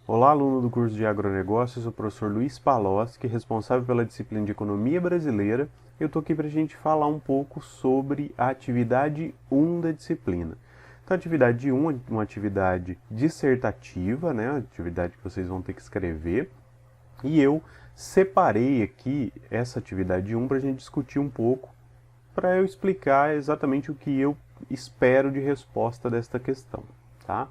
Olá, aluno do curso de Agronegócios, eu sou o professor Luiz Paloschi, responsável pela disciplina de Economia Brasileira. Eu estou aqui para a gente falar um pouco sobre a atividade 1 da disciplina. Então, a atividade 1 é uma atividade dissertativa, né? Uma atividade que vocês vão ter que escrever. E eu separei aqui essa atividade 1 para a gente discutir um pouco, para eu explicar exatamente o que eu espero de resposta desta questão, tá?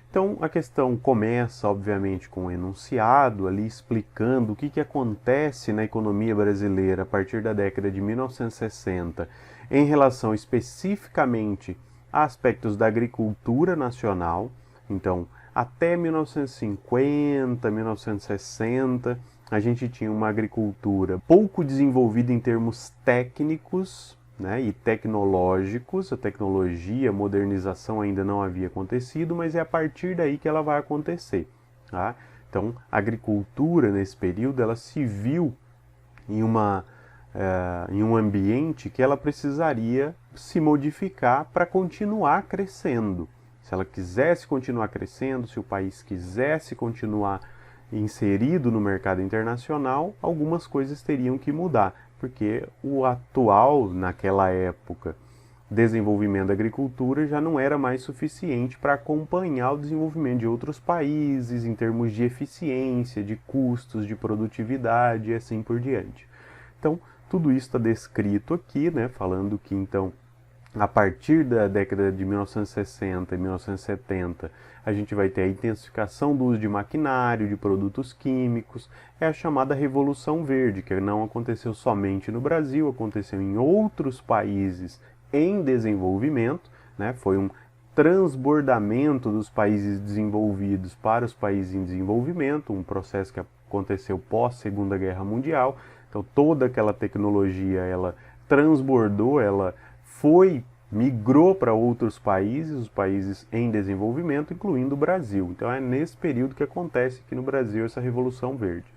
Então, a questão começa, obviamente, com um enunciado ali explicando o que acontece na economia brasileira a partir da década de 1960 em relação especificamente a aspectos da agricultura nacional. Então, até 1950, 1960, a gente tinha uma agricultura pouco desenvolvida em termos técnicos, né, e tecnológicos. A tecnologia, a modernização ainda não havia acontecido, mas é a partir daí que ela vai acontecer. Tá? Então, a agricultura, nesse período, ela se viu em em um ambiente que ela precisaria se modificar para continuar crescendo. Se ela quisesse continuar crescendo, se o país quisesse continuar inserido no mercado internacional, algumas coisas teriam que mudar, porque o atual, naquela época, desenvolvimento da agricultura já não era mais suficiente para acompanhar o desenvolvimento de outros países em termos de eficiência, de custos, de produtividade e assim por diante. Então, tudo isso está descrito aqui, né, falando que então a partir da década de 1960 e 1970, a gente vai ter a intensificação do uso de maquinário, de produtos químicos, é a chamada Revolução Verde, que não aconteceu somente no Brasil, aconteceu em outros países em desenvolvimento, né? Foi um transbordamento dos países desenvolvidos para os países em desenvolvimento, um processo que aconteceu pós Segunda Guerra Mundial. Então toda aquela tecnologia, ela transbordou, ela migrou para outros países, os países em desenvolvimento, incluindo o Brasil. Então é nesse período que acontece aqui no Brasil essa Revolução Verde.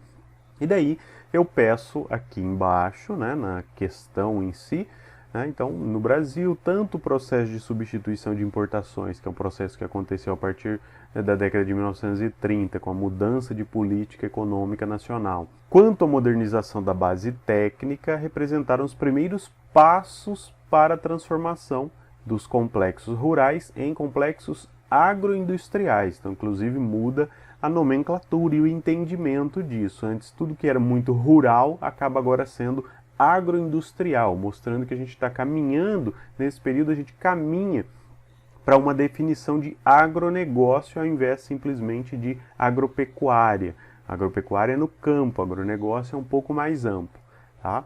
E daí eu peço aqui embaixo, né, na questão em si, né, então no Brasil, tanto o processo de substituição de importações, que é um processo que aconteceu a partir da década de 1930, com a mudança de política econômica nacional, quanto a modernização da base técnica, representaram os primeiros passos para a transformação dos complexos rurais em complexos agroindustriais. Então, inclusive, muda a nomenclatura e o entendimento disso. Antes, tudo que era muito rural acaba agora sendo agroindustrial, mostrando que a gente está caminhando, nesse período a gente caminha para uma definição de agronegócio ao invés simplesmente de agropecuária. Agropecuária é no campo, agronegócio é um pouco mais amplo, tá?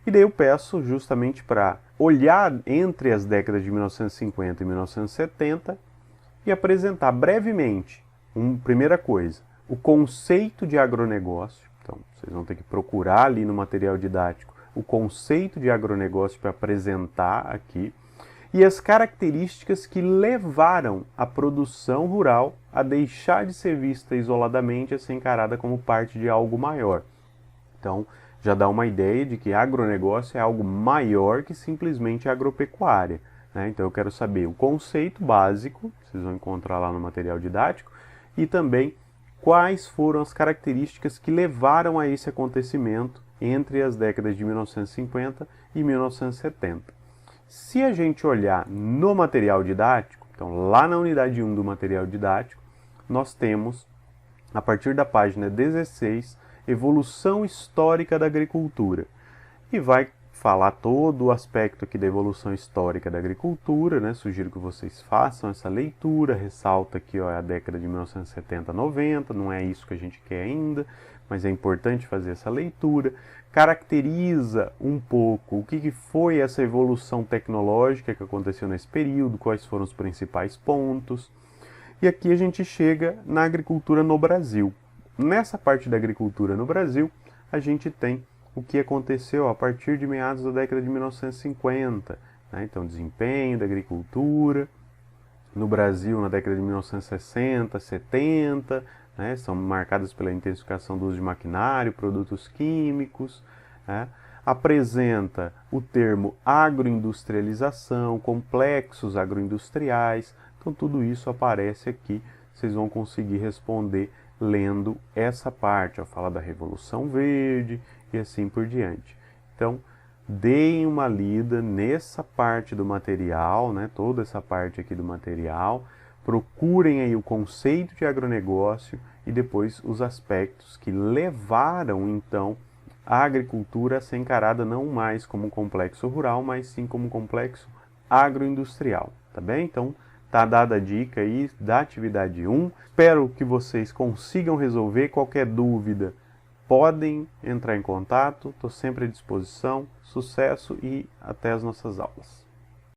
E daí eu peço justamente para olhar entre as décadas de 1950 e 1970 e apresentar brevemente, primeira coisa, o conceito de agronegócio. Então, vocês vão ter que procurar ali no material didático o conceito de agronegócio para apresentar aqui, e as características que levaram a produção rural a deixar de ser vista isoladamente, a ser encarada como parte de algo maior. Então, já dá uma ideia de que agronegócio é algo maior que simplesmente agropecuária, né? Então eu quero saber o conceito básico, vocês vão encontrar lá no material didático, e também quais foram as características que levaram a esse acontecimento entre as décadas de 1950 e 1970. Se a gente olhar no material didático, então lá na unidade 1 do material didático, nós temos, a partir da página 16, evolução histórica da agricultura. E vai falar todo o aspecto aqui da evolução histórica da agricultura, né? Sugiro que vocês façam essa leitura, ressalta aqui a década de 1970 a 90, não é isso que a gente quer ainda, mas é importante fazer essa leitura, caracteriza um pouco o que foi essa evolução tecnológica que aconteceu nesse período, quais foram os principais pontos, e aqui a gente chega na agricultura no Brasil. Nessa parte da agricultura no Brasil, a gente tem o que aconteceu a partir de meados da década de 1950. Né? Então, desempenho da agricultura no Brasil na década de 1960, 70, né? São marcadas pela intensificação do uso de maquinário, produtos químicos. Né? Apresenta o termo agroindustrialização, complexos agroindustriais. Então, tudo isso aparece aqui. Vocês vão conseguir responder lendo essa parte, ó, fala da Revolução Verde e assim por diante. Então, deem uma lida nessa parte do material, né, toda essa parte aqui do material, procurem aí o conceito de agronegócio e depois os aspectos que levaram, então, a agricultura a ser encarada não mais como um complexo rural, mas sim como um complexo agroindustrial, tá bem? Então, tá dada a dica aí da atividade 1. Espero que vocês consigam resolver. Qualquer dúvida, podem entrar em contato. Estou sempre à disposição. Sucesso e até as nossas aulas.